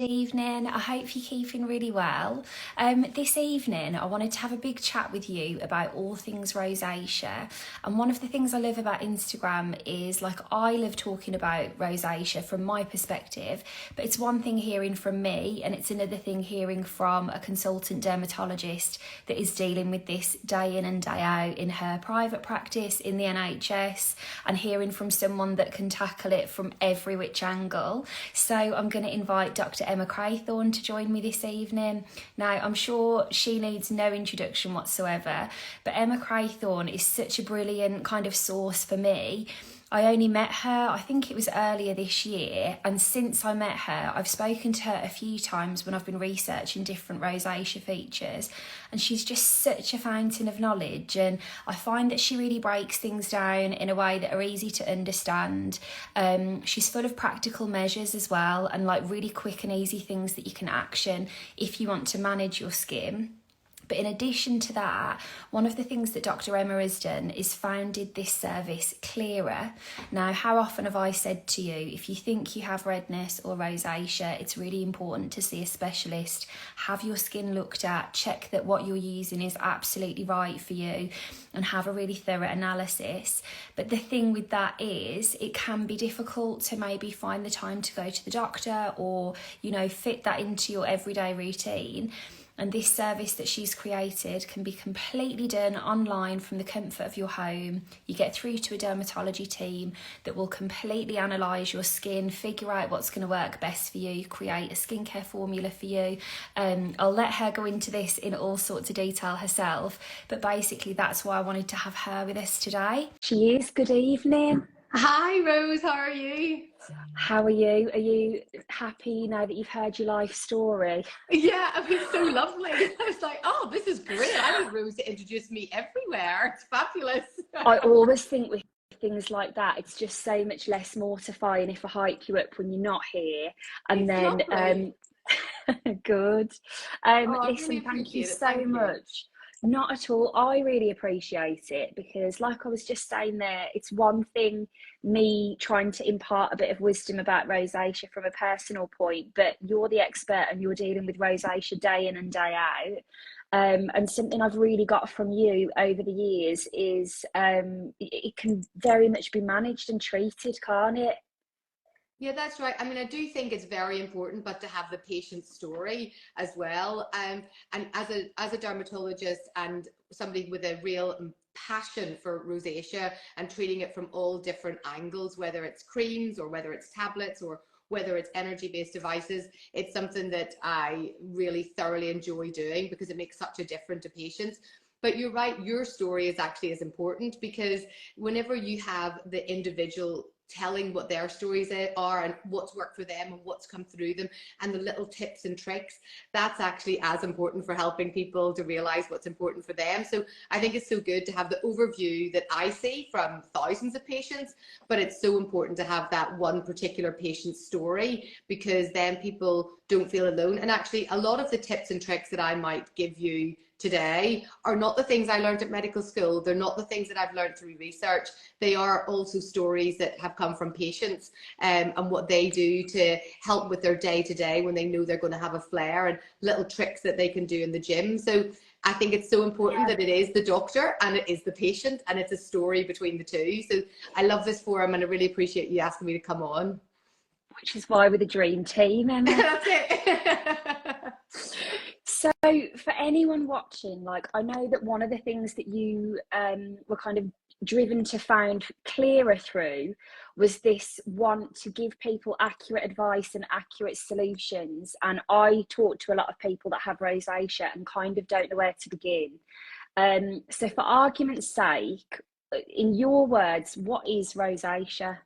Evening. I hope you're keeping really well. This evening, I wanted to have a big chat with you about all things rosacea. And one of the things I love about Instagram is, like, I love talking about rosacea from my perspective, but it's one thing hearing from me, and it's another thing hearing from a consultant dermatologist that is dealing with this day in and day out in her private practice in the NHS, and hearing from someone that can tackle it from every which angle. So I'm going to invite Dr. Emma Craythorne to join me this evening. Now, I'm sure she needs no introduction whatsoever, but Emma Craythorne is such a brilliant kind of source for me. I only met her, I think it was earlier this year, and since I met her, I've spoken to her a few times when I've been researching different rosacea features, and she's just such a fountain of knowledge, and I find that she really breaks things down in a way that are easy to understand. She's full of practical measures as well, and like really quick and easy things that you can action if you want to manage your skin. But in addition to that, one of the things that Dr. Emma has done is founded this service, Klira. Now, how often have I said to you, if you think you have redness or rosacea, it's really important to see a specialist, have your skin looked at, check that what you're using is absolutely right for you, and have a really thorough analysis. But the thing with that is, it can be difficult to maybe find the time to go to the doctor or, you know, fit that into your everyday routine. And this service that she's created can be completely done online from the comfort of your home. You get through to a dermatology team that will completely analyse your skin, figure out what's going to work best for you, create a skincare formula for you. I'll let her go into this in all sorts of detail herself, but basically that's why I wanted to have her with us today. She is. Good evening. Hi Rose, how are you? How are you? Are you happy now that you've heard your life story? Yeah, it was so lovely. I was like, oh, this is great. I need Rose to introduce me everywhere. It's fabulous. I always think with things like that, it's just so much less mortifying if I hype you up when you're not here. And then, good. Listen, really thank you appreciate it. so Thank you. much. Not at all. I really appreciate it because, like I was just saying there, it's one thing me trying to impart a bit of wisdom about rosacea from a personal point, but you're the expert and you're dealing with rosacea day in and day out. And something I've really got from you over the years is it can very much be managed and treated, can't it? Yeah, that's right. I mean, I do think it's very important, but to have the patient's story as well. And as a dermatologist and somebody with a real passion for rosacea and treating it from all different angles, whether it's creams or whether it's tablets or whether it's energy-based devices, it's something that I really thoroughly enjoy doing because it makes such a difference to patients. But you're right, your story is actually as important because whenever you have the individual telling what their stories are and what's worked for them and what's come through them and the little tips and tricks, that's actually as important for helping people to realize what's important for them. So I think it's so good to have the overview that I see from thousands of patients, but it's so important to have that one particular patient's story because then people don't feel alone. And actually a lot of the tips and tricks that I might give you today are not the things I learned at medical school. They're not the things that I've learned through research. They are also stories that have come from patients and what they do to help with their day to day when they know they're going to have a flare, and little tricks that they can do in the gym. So I think it's so important that it is the doctor and it is the patient and it's a story between the two. So I love this forum and I really appreciate you asking me to come on. Which is why we're the dream team, Emma. That's it. So for anyone watching, like, I know that one of the things that you were kind of driven to found Klira through was this want to give people accurate advice and accurate solutions. And I talk to a lot of people that have rosacea and kind of don't know where to begin. So for argument's sake, in your words, what is rosacea?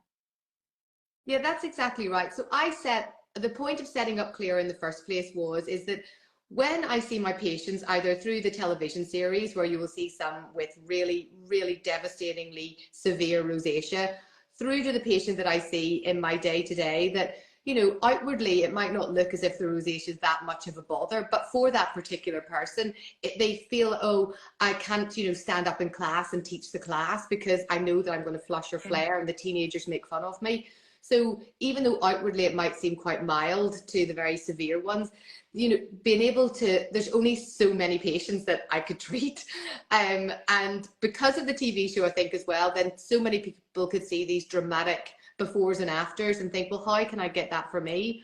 Yeah, that's exactly right. So the point of setting up Klira in the first place is that when I see my patients, either through the television series where you will see some with really, really devastatingly severe rosacea, through to the patient that I see in my day-to-day that, you know, outwardly it might not look as if the rosacea is that much of a bother, but for that particular person, they feel, oh, I can't, you know, stand up in class and teach the class because I know that I'm going to flush or flare and the teenagers make fun of me. So even though outwardly it might seem quite mild to the very severe ones, you know, being able to, there's only so many patients that I could treat. And because of the TV show, I think as well, then so many people could see these dramatic befores and afters and think, well, how can I get that for me?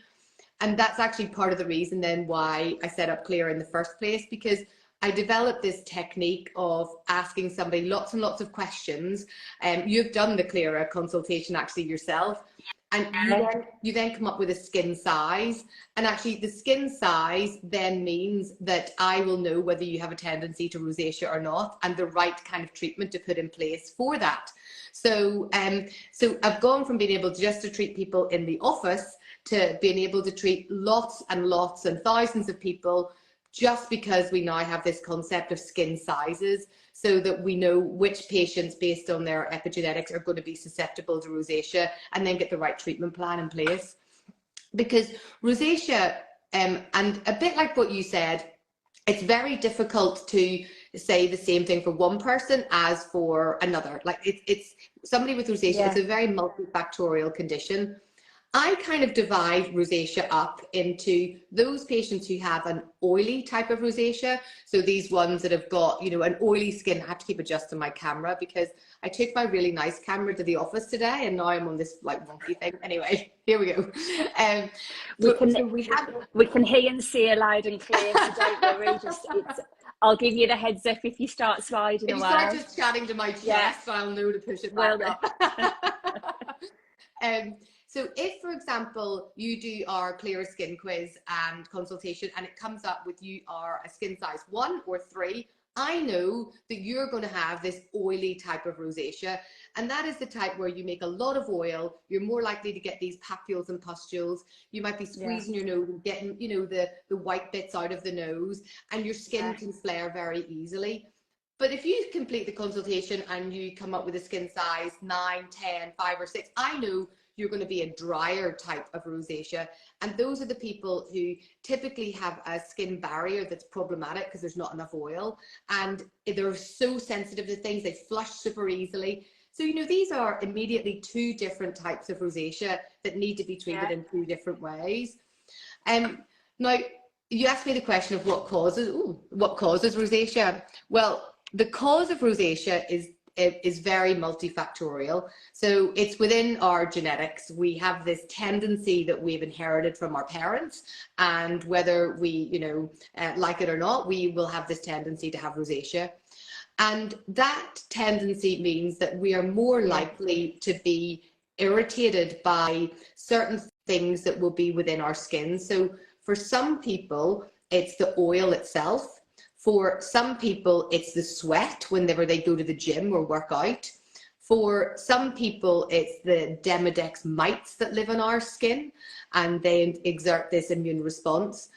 And that's actually part of the reason then why I set up Klira in the first place, because I developed this technique of asking somebody lots and lots of questions. You've done the Klira consultation actually yourself, and you then come up with a skin size. And actually the skin size then means that I will know whether you have a tendency to rosacea or not, and the right kind of treatment to put in place for that. So so I've gone from being able to just to treat people in the office to being able to treat lots and lots and thousands of people, just because we now have this concept of skin sizes, so that we know which patients based on their epigenetics are going to be susceptible to rosacea, and then get the right treatment plan in place. Because rosacea, and a bit like what you said, it's very difficult to say the same thing for one person as for another. Like it's somebody with rosacea, it's a very multifactorial condition. I kind of divide rosacea up into those patients who have an oily type of rosacea. So these ones that have got, you know, an oily skin. I have to keep adjusting my camera because I took my really nice camera to the office today, and now I'm on this like wonky thing. Anyway, here we go. We can hear and see it loud and clear, so don't worry. I'll give you the heads up if you start sliding away. If you start just chatting to my chest, I'll know to push it back up. So if, for example, you do our Klira skin quiz and consultation and it comes up with you are a skin size 1 or 3, I know that you're going to have this oily type of rosacea, and that is the type where you make a lot of oil. You're more likely to get these papules and pustules. You might be squeezing your nose and getting, you know, the white bits out of the nose, and your skin can flare very easily. But if you complete the consultation and you come up with a skin size 9, 10, 5 or 6, I know you're going to be a drier type of rosacea. And those are the people who typically have a skin barrier that's problematic because there's not enough oil. And they're so sensitive to things, they flush super easily. So, you know, these are immediately 2 different types of rosacea that need to be treated in 2 different ways. Now, you asked me the question of what causes rosacea. Well, the cause of rosacea is very multifactorial. So it's within our genetics. We have this tendency that we've inherited from our parents, and whether we, you know, like it or not, we will have this tendency to have rosacea. And that tendency means that we are more likely to be irritated by certain things that will be within our skin. So for some people, it's the oil itself. For some people, it's the sweat whenever they go to the gym or work out. For some people, it's the Demodex mites that live on our skin, and they exert this immune response.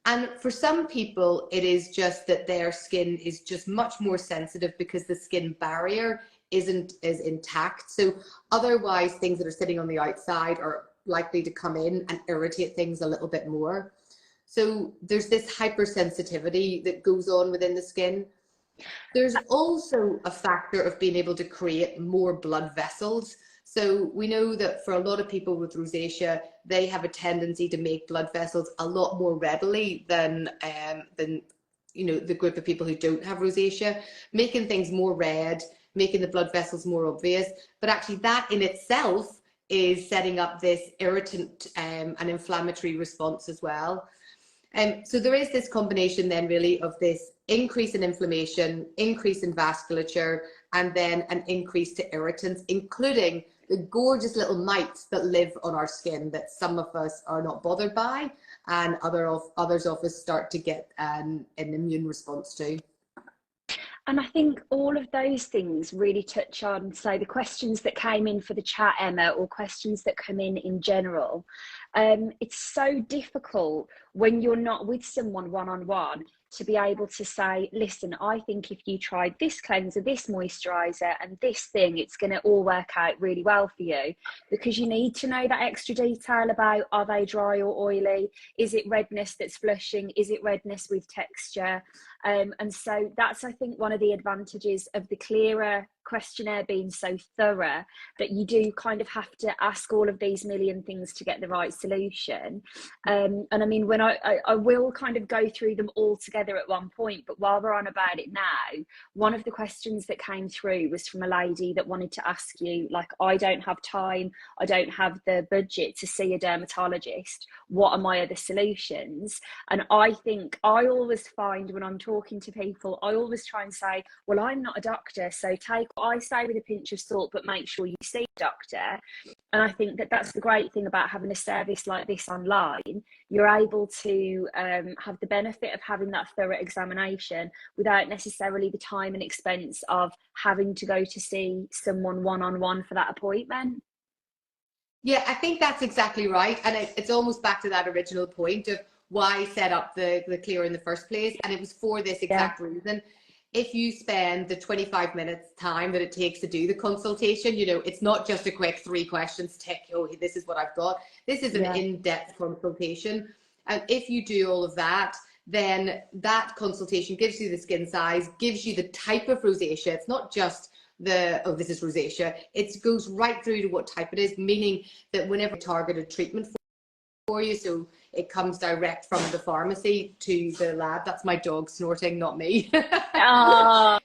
And for some people, it is just that their skin is just much more sensitive because the skin barrier isn't as intact. So otherwise, things that are sitting on the outside are likely to come in and irritate things a little bit more. So there's this hypersensitivity that goes on within the skin. There's also a factor of being able to create more blood vessels. So we know that for a lot of people with rosacea, they have a tendency to make blood vessels a lot more readily than you know, the group of people who don't have rosacea, making things more red, making the blood vessels more obvious. But actually that in itself is setting up this irritant and inflammatory response as well. So there is this combination then really of this increase in inflammation, increase in vasculature, and then an increase to irritants, including the gorgeous little mites that live on our skin that some of us are not bothered by, and others of us start to get an immune response to. And I think all of those things really touch on, so the questions that came in for the chat, Emma, or questions that come in general. It's so difficult when you're not with someone one-on-one to be able to say, listen, I think if you tried this cleanser, this moisturizer and this thing, it's going to all work out really well for you, because you need to know that extra detail about, are they dry or oily? Is it redness that's flushing? Is it redness with texture? And so that's, I think, one of the advantages of the Klira questionnaire being so thorough that you do kind of have to ask all of these million things to get the right solution. And I mean, when I will kind of go through them all together at one point, but while we're on about it now, one of the questions that came through was from a lady that wanted to ask you, like, I don't have time, I don't have the budget to see a dermatologist, what are my other solutions? And I think I always find when I'm talking to people, I always try and say, well, I'm not a doctor, so take what I say with a pinch of salt, but make sure you see a doctor. And I think that that's the great thing about having a service like this online. You're able to have the benefit of having that thorough examination without necessarily the time and expense of having to go to see someone one-on-one for that appointment. Yeah, I think that's exactly right. And it's almost back to that original point of why I set up the Klira in the first place. And it was for this exact reason. If you spend the 25 minutes time that it takes to do the consultation, you know, it's not just a quick 3 questions, tick, oh, this is what I've got. This is an in-depth consultation. And if you do all of that, then that consultation gives you the skin size, gives you the type of rosacea. It's not just oh, this is rosacea. It goes right through to what type it is, meaning that whenever targeted treatment for you, so it comes direct from the pharmacy to the lab. That's my dog snorting, not me.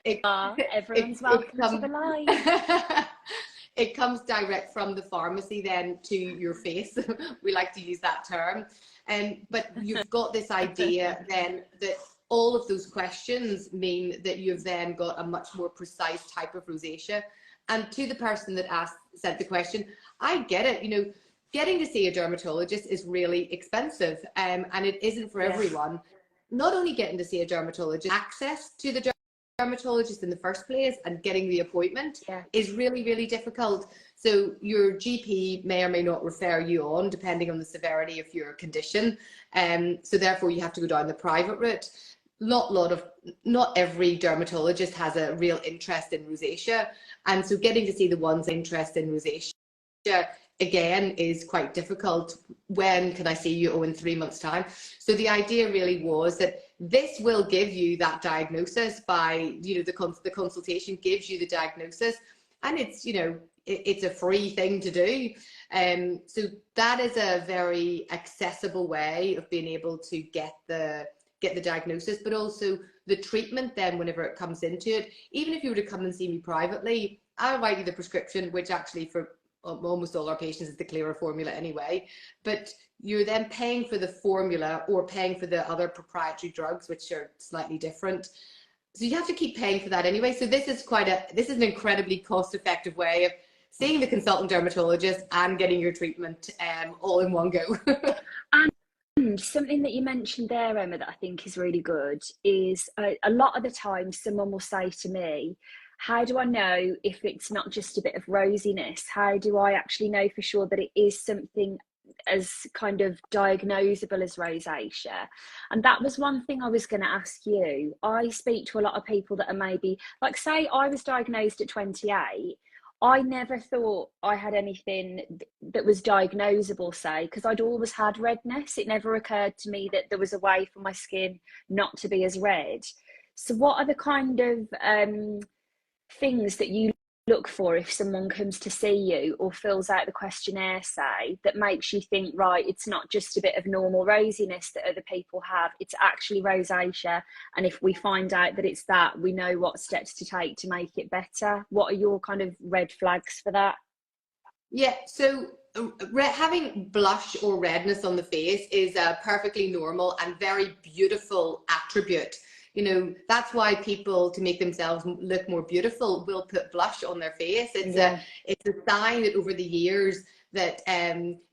Everyone's welcome to the live. It comes direct from the pharmacy then to your face. We like to use that term. But you've got this idea then that all of those questions mean that you've then got a much more precise type of rosacea. And to the person that sent the question, I get it, you know, getting to see a dermatologist is really expensive, and it isn't for everyone. Not only getting to see a dermatologist, access to the dermatologist in the first place and getting the appointment is really, really difficult. So your GP may or may not refer you on depending on the severity of your condition. So therefore you have to go down the private route. Not every dermatologist has a real interest in rosacea. And so getting to see the ones interested in rosacea again is quite difficult. When can I see you? Oh, in 3 months' time. So the idea really was that this will give you that diagnosis by, you know, the consultation gives you the diagnosis, and it's, you know, it's a free thing to do. So that is a very accessible way of being able to get the diagnosis, but also the treatment then whenever it comes into it. Even if you were to come and see me privately, I'll write you the prescription, which actually for almost all our patients is the Klira formula anyway, but you're then paying for the formula or paying for the other proprietary drugs, which are slightly different. So you have to keep paying for that anyway. So this is an incredibly cost-effective way of seeing the consultant dermatologist and getting your treatment all in one go. And something that you mentioned there, Emma, that I think is really good is a lot of the time someone will say to me, how do I know if it's not just a bit of rosiness? How do I actually know for sure that it is something as kind of diagnosable as rosacea? And that was one thing I was going to ask you. I speak to a lot of people that are maybe, like, say I was diagnosed at 28. I never thought I had anything that was diagnosable, say, because I'd always had redness. It never occurred to me that there was a way for my skin not to be as red. So what are the kind of things that you look for if someone comes to see you or fills out the questionnaire, say, that makes you think, right, it's not just a bit of normal rosiness that other people have, it's actually rosacea, and if we find out that it's that, we know what steps to take to make it better? What are your kind of red flags for that? Yeah, so having blush or redness on the face is a perfectly normal and very beautiful attribute. You know, that's why people, to make themselves look more beautiful, will put blush on their face. It's a sign that over the years that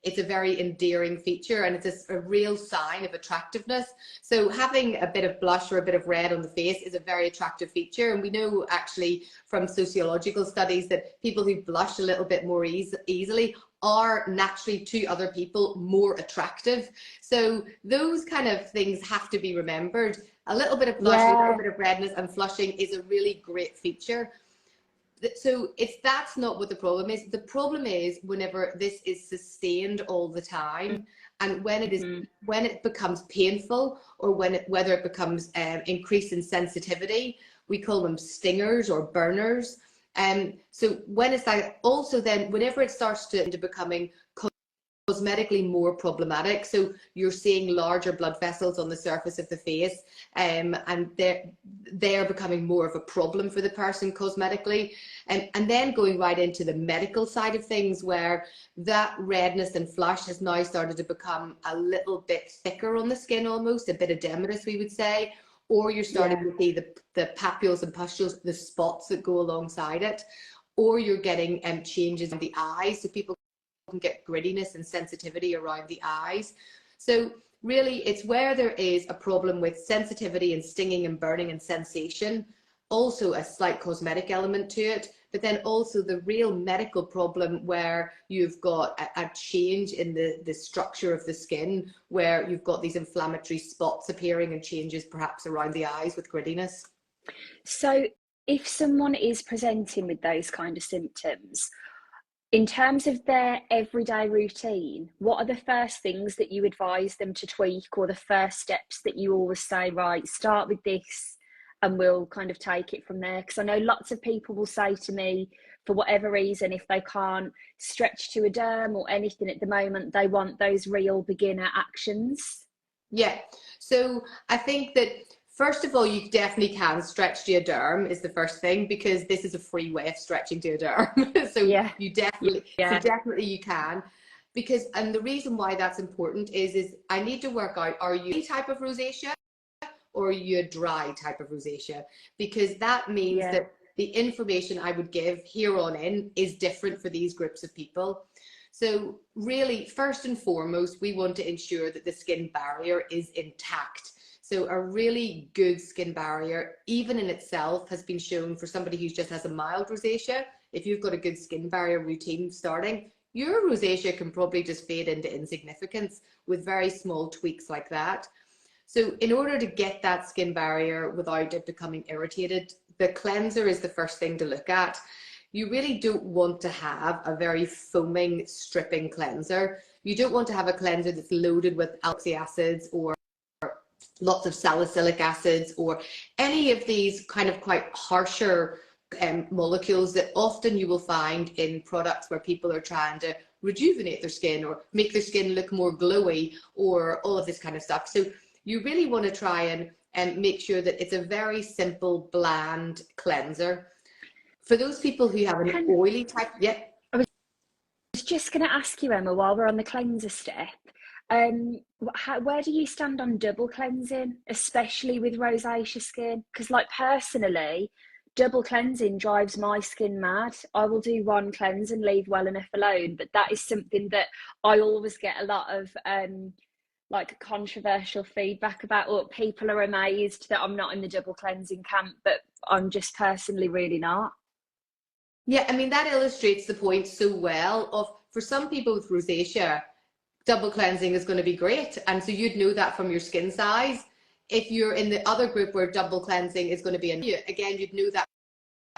it's a very endearing feature, and it's a real sign of attractiveness. So having a bit of blush or a bit of red on the face is a very attractive feature. And we know actually from sociological studies that people who blush a little bit more easily are naturally to other people more attractive. So those kind of things have to be remembered. A little bit of blush, a little bit of redness and flushing is a really great feature. So that's not what the problem is. The problem is whenever this is sustained all the time, and when it becomes painful, or whether it becomes increase in sensitivity. We call them stingers or burners. So when it's like, also then whenever it starts to becoming cosmetically more problematic, so you're seeing larger blood vessels on the surface of the face, and they're becoming more of a problem for the person cosmetically, and then going right into the medical side of things, where that redness and flush has now started to become a little bit thicker on the skin, almost a bit edematous, we would say, or you're starting to see the papules and pustules, the spots that go alongside it, or you're getting changes in the eyes, so people can get grittiness and sensitivity around the eyes. So really it's where there is a problem with sensitivity and stinging and burning and sensation, also a slight cosmetic element to it, but then also the real medical problem where you've got a change in the structure of the skin, where you've got these inflammatory spots appearing and changes perhaps around the eyes with grittiness. So if someone is presenting with those kind of symptoms, in terms of their everyday routine, what are the first things that you advise them to tweak, or the first steps that you always say, right, start with this and we'll kind of take it from there? Because I know lots of people will say to me, for whatever reason, if they can't stretch to a derm or anything at the moment, they want those real beginner actions. Yeah, so I think that first of all, you definitely can stretch to a derm is the first thing, because this is a free way of stretching to a derm. So you definitely you can, because, and the reason why that's important is I need to work out, are you a type of rosacea or are you a dry type of rosacea? Because that means that the information I would give here on in is different for these groups of people. So really, first and foremost, we want to ensure that the skin barrier is intact. So a really good skin barrier, even in itself, has been shown for somebody who just has a mild rosacea. If you've got a good skin barrier routine starting, your rosacea can probably just fade into insignificance with very small tweaks like that. So in order to get that skin barrier without it becoming irritated, the cleanser is the first thing to look at. You really don't want to have a very foaming, stripping cleanser. You don't want to have a cleanser that's loaded with oxalic acids or lots of salicylic acids or any of these kind of quite harsher molecules that often you will find in products where people are trying to rejuvenate their skin or make their skin look more glowy or all of this kind of stuff. So you really want to try and make sure that it's a very simple, bland cleanser. For those people who have an oily type, I was just going to ask you, Emma, while we're on the cleanser step, where do you stand on double cleansing, especially with rosacea skin? Because like personally, double cleansing drives my skin mad. I will do one cleanse and leave well enough alone, but that is something that I always get a lot of like controversial feedback about, or people are amazed that I'm not in the double cleansing camp, but I'm just personally really not. Yeah, I mean, that illustrates the point so well of, for some people with rosacea, double cleansing is going to be great. And so you'd know that from your skin size. If you're in the other group where double cleansing is going to be again, you'd know that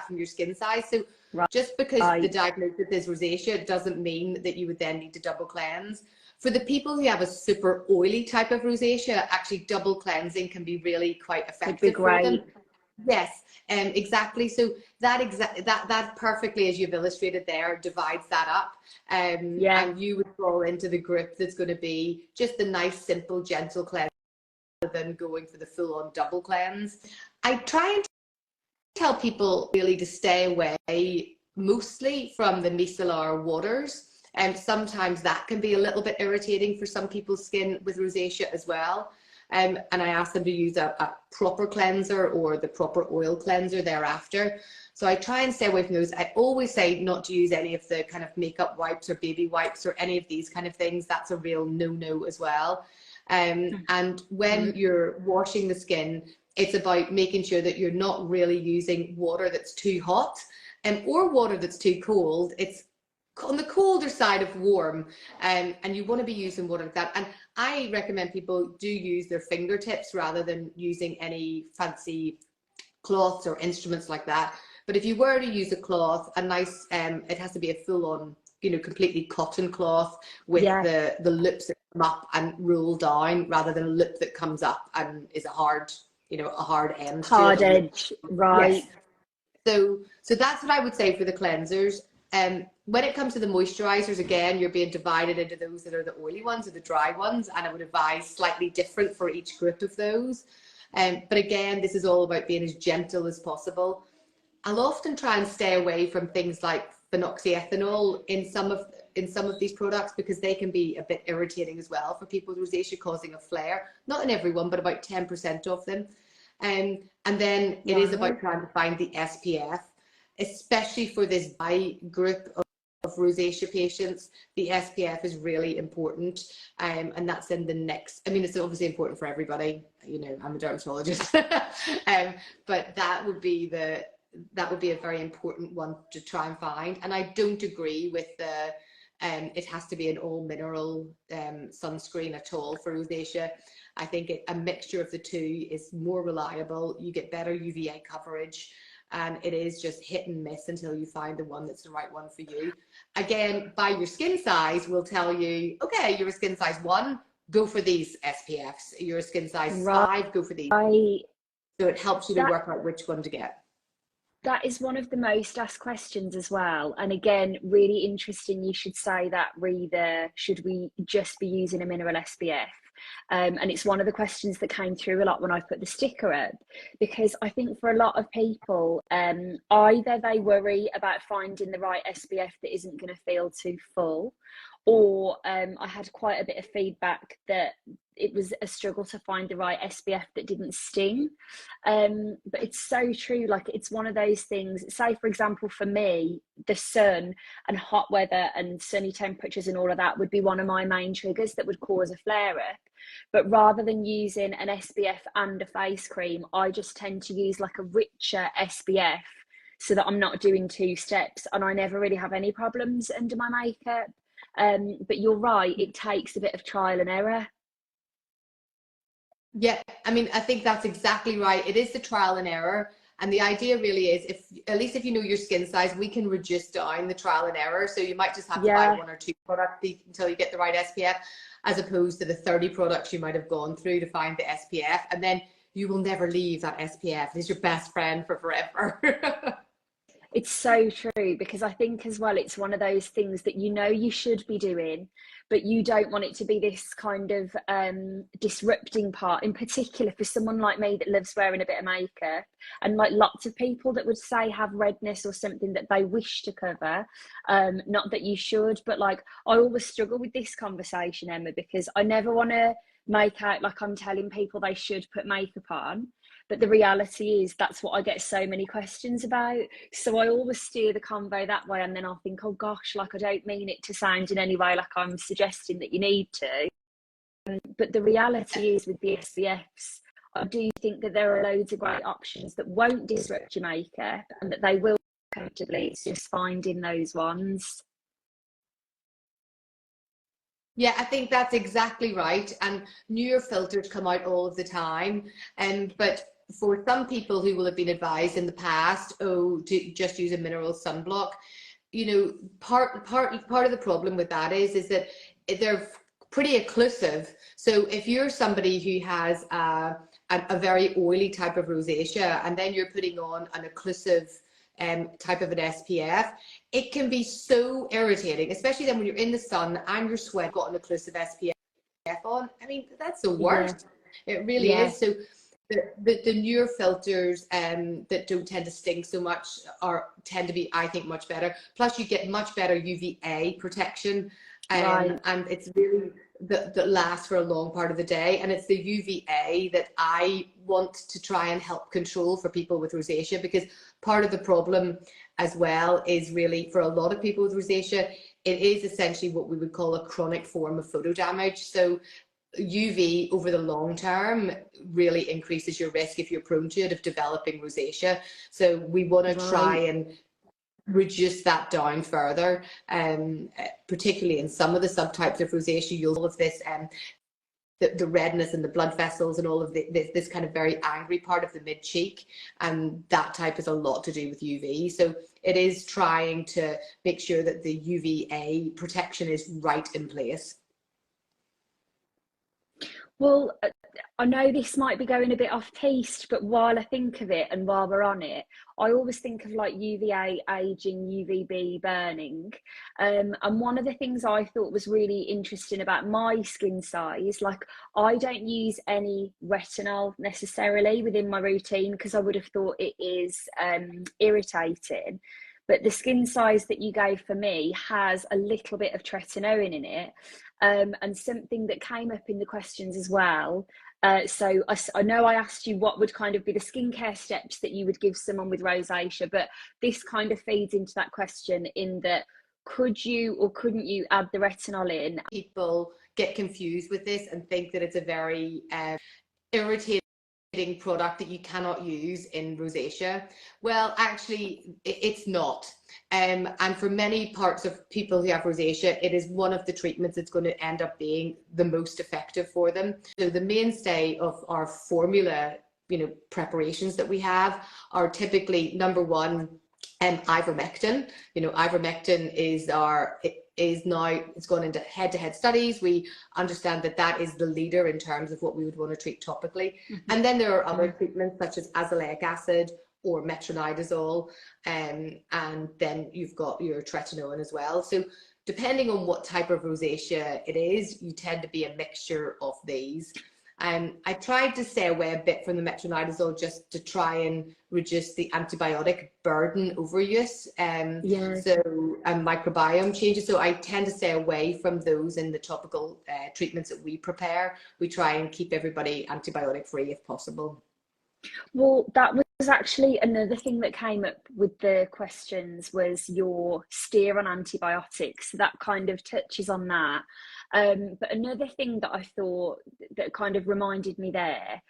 from your skin size. So just because the diagnosis is rosacea doesn't mean that you would then need to double cleanse. For the people who have a super oily type of rosacea, actually double cleansing can be really quite effective for them. Yes, exactly. So that perfectly, as you've illustrated there, divides that up. And you would fall into the group that's going to be just the nice, simple, gentle cleanse rather than going for the full-on double cleanse. I try and tell people really to stay away mostly from the micellar waters. And sometimes that can be a little bit irritating for some people's skin with rosacea as well. And I ask them to use a proper cleanser or the proper oil cleanser thereafter. So I try and stay away from those. I always say not to use any of the kind of makeup wipes or baby wipes or any of these kind of things. That's a real no-no as well. And when you're washing the skin, it's about making sure that you're not really using water that's too hot or water that's too cold. It's on the colder side of warm, and you want to be using water like that. And I recommend people do use their fingertips rather than using any fancy cloths or instruments like that. But if you were to use a cloth, a nice, it has to be a full-on, completely cotton cloth with the loops that come up and roll down, rather than a loop that comes up and is a hard, a hard end. Hard edge, right. Yes. So that's what I would say for the cleansers. When it comes to the moisturizers, again, you're being divided into those that are the oily ones or the dry ones, and I would advise slightly different for each group of those. But again, this is all about being as gentle as possible. I'll often try and stay away from things like phenoxyethanol in some of these products, because they can be a bit irritating as well for people with rosacea, causing a flare. Not in everyone, but about 10% of them. And then it is about trying to find the SPF, especially for this bi group of rosacea patients. The SPF is really important, and that's in the next. I mean, it's obviously important for everybody. You know, I'm a dermatologist, but that would be a very important one to try and find. And I don't agree with the it has to be an all mineral sunscreen at all for rosacea. I think a mixture of the two is more reliable. You get better UVA coverage, and it is just hit and miss until you find the one that's the right one for you. Again, by your skin size, we'll tell you, okay, you're a skin size 1, go for these SPFs. You're a skin size 5, go for these. So it helps you to work out which one to get. That is one of the most asked questions as well. And again, really interesting you should say that, Rita. Should we just be using a mineral SPF? And it's one of the questions that came through a lot when I put the sticker up, because I think for a lot of people, either they worry about finding the right SPF that isn't going to feel too full, or I had quite a bit of feedback that it was a struggle to find the right SPF that didn't sting. But it's so true. Like, it's one of those things. Say, for example, for me, the sun and hot weather and sunny temperatures and all of that would be one of my main triggers that would cause a flare up. But rather than using an SPF and a face cream, I just tend to use like a richer SPF so that I'm not doing 2 steps, and I never really have any problems under my makeup. But you're right, it takes a bit of trial and error. Yeah, I mean, I think that's exactly right. It is the trial and error. And the idea really is, at least if you know your skin size, we can reduce down the trial and error. So you might just have to buy 1 or 2 products until you get the right SPF, as opposed to the 30 products you might have gone through to find the SPF. And then you will never leave that SPF. It's your best friend for forever. It's so true, because I think as well, it's one of those things that you know you should be doing, but you don't want it to be this kind of disrupting part, in particular for someone like me that loves wearing a bit of makeup, and like lots of people that would say have redness or something that they wish to cover. Not that you should, but like, I always struggle with this conversation, Emma, because I never want to make out like I'm telling people they should put makeup on. But the reality is that's what I get so many questions about. So I always steer the convo that way, and then I'll think, oh gosh, like I don't mean it to sound in any way like I'm suggesting that you need to. But the reality is with the SPFs, I do think that there are loads of great options that won't disrupt your makeup and that they will comfortably. It's just finding those ones. Yeah, I think that's exactly right. And newer filters come out all of the time. But for some people who will have been advised in the past, oh, to just use a mineral sunblock, you know, part of the problem with that is that they're pretty occlusive. So if you're somebody who has a very oily type of rosacea, and then you're putting on an occlusive type of an SPF, it can be so irritating, especially then when you're in the sun and your sweat got an occlusive SPF on. I mean, that's the worst. It really is. So the newer filters that don't tend to sting so much tend to be, I think, much better. Plus you get much better UVA protection, and it's really that lasts for a long part of the day. And it's the UVA that I want to try and help control for people with rosacea, because part of the problem as well is really, for a lot of people with rosacea, it is essentially what we would call a chronic form of photo damage. So UV over the long term really increases your risk, if you're prone to it, of developing rosacea. So we want to try and reduce that down further, particularly in some of the subtypes of rosacea. You'll all of this the redness and the blood vessels and all of this kind of very angry part of the mid cheek, and that type is a lot to do with UV. So it is trying to make sure that the UVA protection is right in place. Well, I know this might be going a bit off piste, but while I think of it and while we're on it, I always think of like UVA aging, UVB burning. And one of the things I thought was really interesting about my skin size, like I don't use any retinol necessarily within my routine because I would have thought it is irritating. But the skin size that you gave for me has a little bit of tretinoin in it. And something that came up in the questions as well. So I know I asked you what would kind of be the skincare steps that you would give someone with rosacea, but this kind of feeds into that question in that could you or couldn't you add the retinol in? People get confused with this and think that it's a very irritating product that you cannot use in rosacea. Well, actually, it's not. And for many parts of people who have rosacea, it is one of the treatments that's going to end up being the most effective for them. So the mainstay of our formula, preparations that we have are typically number one, ivermectin. Ivermectin it's gone into head-to-head studies. We understand that is the leader in terms of what we would want to treat topically. And then there are other treatments such as azelaic acid or metronidazole, and then you've got your tretinoin as well. So depending on what type of rosacea it is, you tend to be a mixture of these. I tried to stay away a bit from the metronidazole just to try and reduce the antibiotic burden overuse. So microbiome changes. So I tend to stay away from those in the topical treatments that we prepare. We try and keep everybody antibiotic free if possible. Well, that was actually another thing that came up with the questions was your steer on antibiotics. So that kind of touches on that. But another thing that I thought that kind of reminded me there,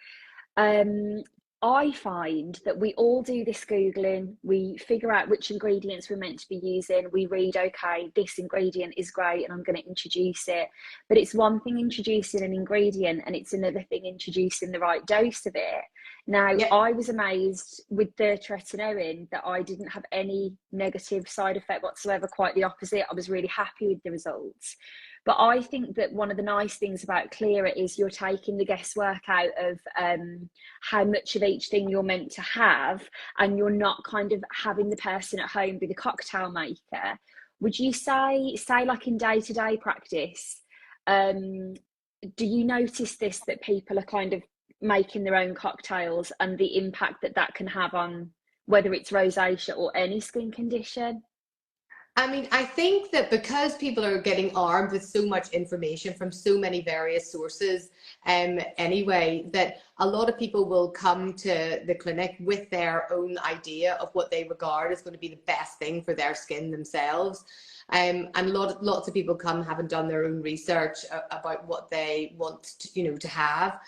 I find that we all do this Googling, we figure out which ingredients we're meant to be using, we read, okay, this ingredient is great and I'm going to introduce it. But it's one thing introducing an ingredient and it's another thing introducing the right dose of it. Now, I was amazed with the tretinoin that I didn't have any negative side effect whatsoever, quite the opposite. I was really happy with the results. But I think that one of the nice things about Klira is you're taking the guesswork out of how much of each thing you're meant to have, and you're not kind of having the person at home be the cocktail maker. Would you say like in day-to-day practice, do you notice this, that people are kind of making their own cocktails and the impact that can have on whether it's rosacea or any skin condition? I mean, I think that because people are getting armed with so much information from so many various sources, anyway, that a lot of people will come to the clinic with their own idea of what they regard as going to be the best thing for their skin themselves. And lots of people come having done their own research about what they want to have,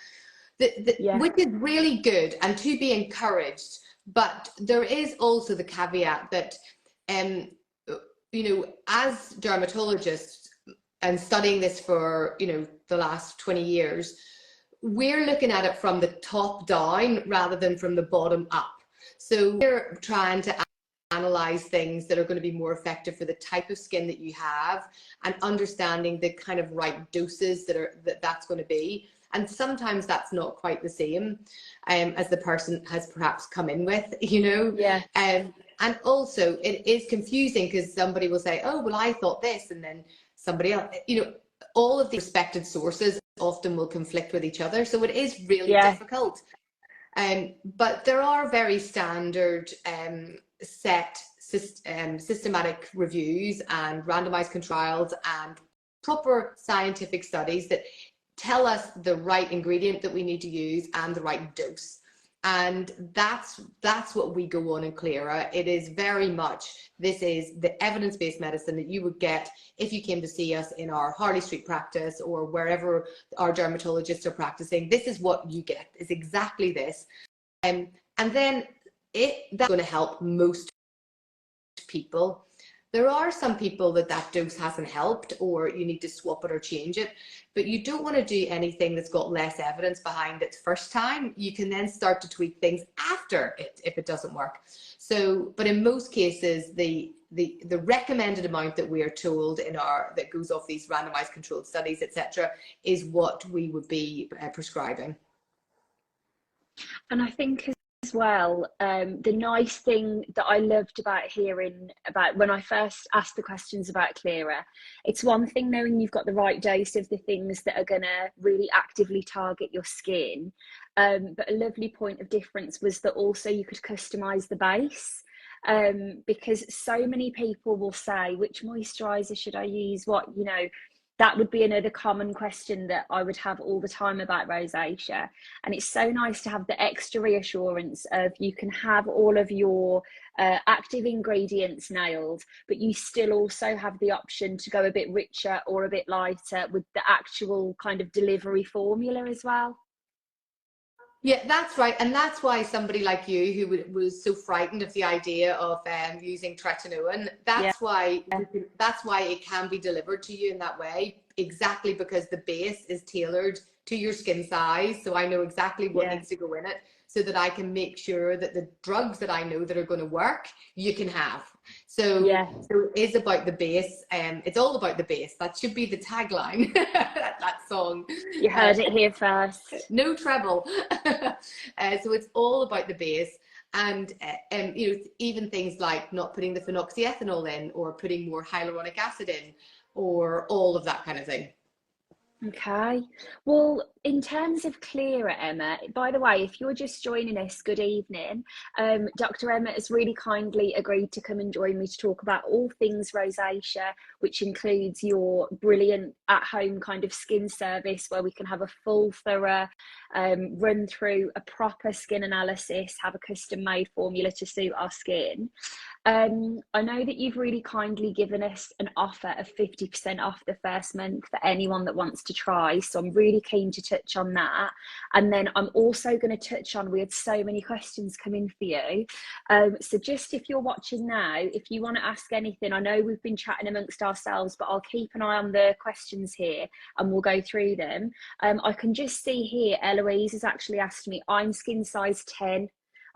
which is really good and to be encouraged. But there is also the caveat that, as dermatologists and studying this for, the last 20 years, we're looking at it from the top down rather than from the bottom up. So we're trying to analyze things that are going to be more effective for the type of skin that you have and understanding the kind of right doses that's going to be. And sometimes that's not quite the same as the person has perhaps come in with, And also it is confusing because somebody will say, oh, well, I thought this, and then somebody else, all of the respected sources often will conflict with each other. So it is really difficult. But there are very standard systematic reviews and randomized controls and proper scientific studies that tell us the right ingredient that we need to use and the right dose. And that's what we go on in Klira. It is very much, this is the evidence-based medicine that you would get if you came to see us in our Harley Street practice or wherever our dermatologists are practicing. This is what you get, is exactly this. And then that's going to help most people. There are some people that dose hasn't helped, or you need to swap it or change it, but you don't want to do anything that's got less evidence behind it first time. You can then start to tweak things after it if it doesn't work. So, but in most cases, the recommended amount that we are told that goes off these randomized controlled studies, etc., is what we would be prescribing. And I think as well, the nice thing that I loved about hearing about when I first asked the questions about Klira, it's one thing knowing you've got the right dose of the things that are going to really actively target your skin. But a lovely point of difference was that also you could customize the base. Because so many people will say, which moisturizer should I use? What, you know, that would be another common question that I would have all the time about rosacea. And it's so nice to have the extra reassurance of you can have all of your active ingredients nailed, but you still also have the option to go a bit richer or a bit lighter with the actual kind of delivery formula as well. Yeah, that's right. And that's why somebody like you who was so frightened of the idea of using tretinoin, Yeah, that's why it can be delivered to you in that way, exactly because the base is tailored to your skin size. So I know exactly what yeah, needs to go in it so that I can make sure that the drugs that I know that are going to work, you can have. So, yeah. so it is about the base. It's all about the base. That should be the tagline, that song. You heard it here first. No treble. So it's all about the base. And you know, even things like not putting the phenoxyethanol in or putting more hyaluronic acid in or all of that kind of thing. Okay. Well, in terms of Klira, Emma, by the way, if you're just joining us, good evening. Dr. Emma has really kindly agreed to come and join me to talk about all things rosacea, which includes your brilliant at-home kind of skin service where we can have a full, thorough run through a proper skin analysis, have a custom-made formula to suit our skin. I know that you've really kindly given us an offer of 50% off the first month for anyone that wants to try. So I'm really keen to touch on that. And then I'm also going to touch on, we had so many questions come in for you. So just if you're watching now, if you want to ask anything, I know we've been chatting amongst ourselves, but I'll keep an eye on the questions here and we'll go through them. I can just see here, Eloise has actually asked me, I'm skin size 10.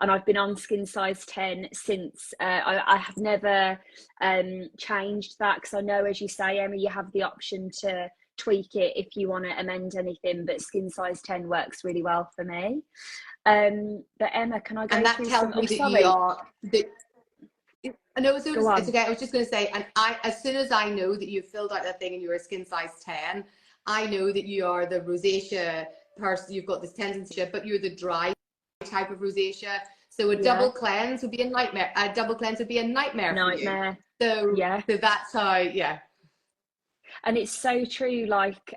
And I've been on skin size 10 since. I have never changed that because I know, as you say, Emma, you have the option to tweak it if you want to amend anything, but skin size 10 works really well for me. But Emma, can I go And that through tells some? me Oh, that you sorry. are that. No, it's Go on. okay. I was just going to say, and as soon as I know that you've filled out that thing and you're a skin size 10, I know that you are the rosacea person. You've got this tendency, but you're the dry type of rosacea. So a Yeah. double cleanse would be a nightmare. A double cleanse would be a nightmare for you. Nightmare. So, Yeah. so that's how, yeah. And it's so true. Like,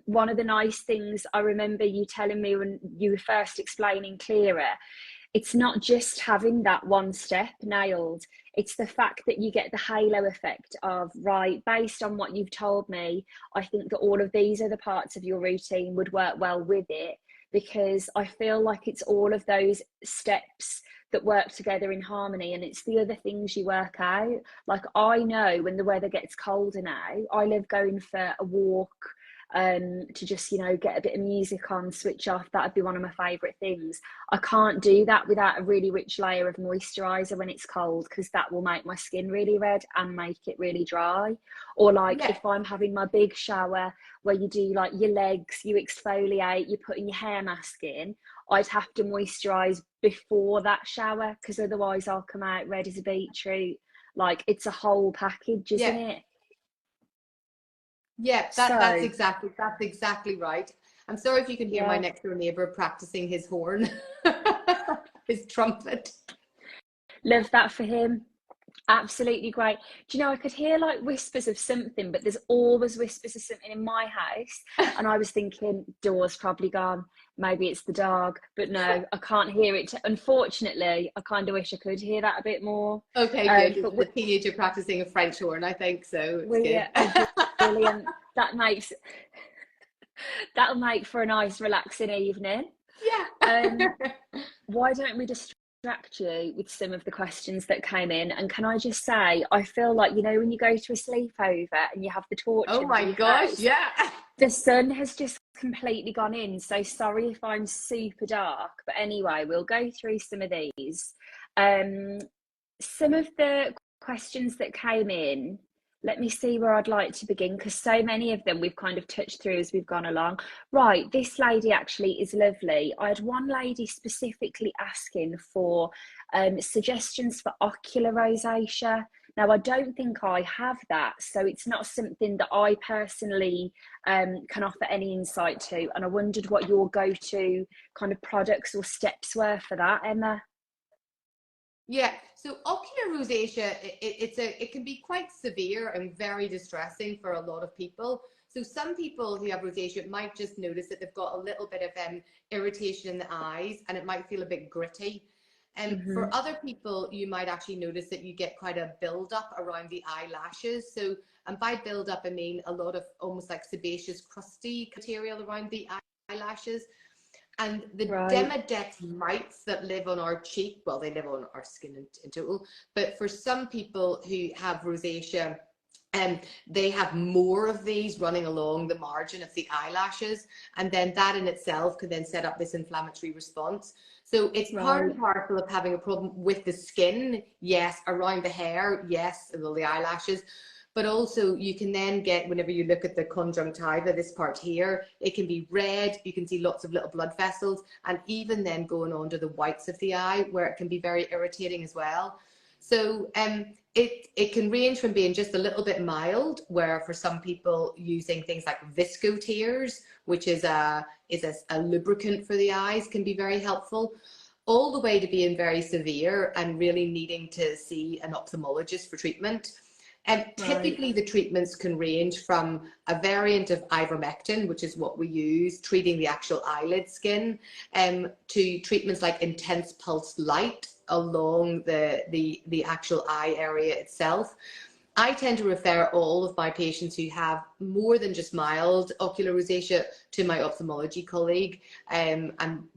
one of the nice things I remember you telling me when you were first explaining Klira, it's not just having that one step nailed, it's the fact that you get the halo effect of, right, based on what you've told me, I think that all of these other parts of your routine would work well with it, because I feel like it's all of those steps that work together in harmony, and it's the other things you work out. Like, I know when the weather gets colder now, I love going for a walk, to just, you know, get a bit of music on, switch off. That'd be one of my favorite things. I can't do that without a really rich layer of moisturizer when it's cold, because that will make my skin really red and make it really dry. Or like Yeah. if I'm having my big shower where you do like your legs, you exfoliate, you're putting your hair mask in, I'd have to moisturize before that shower, because otherwise I'll come out red as a beetroot. Like, it's a whole package, isn't Yeah. it? Yeah, that's So exactly right. I'm sorry if you can hear my yeah, next door neighbor practicing his horn, his trumpet. love that for him. Absolutely great. Do you know, I could hear like whispers of something, but there's always whispers of something in my house. And I was thinking, door's probably gone. Maybe it's the dog. But no, I can't hear it. Unfortunately, I kind of wish I could hear that a bit more. Okay, good. This But is a teenager practicing a French horn, I think, so it's we good. brilliant. That makes, that'll make for a nice relaxing evening. Um, Yeah. why don't we distract you with some of the questions that came in? And can I just say, I feel like, you know, when you go to a sleepover and you have the torch Oh under my your gosh, house, yeah. the sun has just completely gone in. So sorry if I'm super dark, but anyway, we'll go through some of these. Some of the questions that came in, Let me see where I'd like to begin, because so many of them we've kind of touched through as we've gone along. Right, this lady actually is lovely. I had one lady specifically asking for suggestions for ocular rosacea. Now, I don't think I have that, so it's not something that I personally can offer any insight to. And I wondered what your go-to kind of products or steps were for that, Emma. Yeah, so ocular rosacea, it can be quite severe and very distressing for a lot of people. So some people who have rosacea might just notice that they've got a little bit of irritation in the eyes, and it might feel a bit gritty. And for other people, you might actually notice that you get quite a build-up around the eyelashes. So, and by build-up, I mean a lot of almost like sebaceous, crusty material around the eyelashes. And the Right. Demodex mites that live on our cheek, well, they live on our skin in total, but for some people who have rosacea, they have more of these running along the margin of the eyelashes, and then that in itself can then set up this inflammatory response. So it's part Right. and parcel of having a problem with the skin, yes, around the hair, yes, and the eyelashes, but also you can then get, whenever you look at the conjunctiva, this part here, it can be red, you can see lots of little blood vessels, and even then going on to the whites of the eye, where it can be very irritating as well. So it can range from being just a little bit mild, where for some people using things like visco tears, which is a lubricant for the eyes, can be very helpful, all the way to being very severe and really needing to see an ophthalmologist for treatment. And Right. typically the treatments can range from a variant of ivermectin, which is what we use treating the actual eyelid skin, to treatments like intense pulse light along the actual eye area itself. I tend to refer all of my patients who have more than just mild ocular rosacea to my ophthalmology colleague, and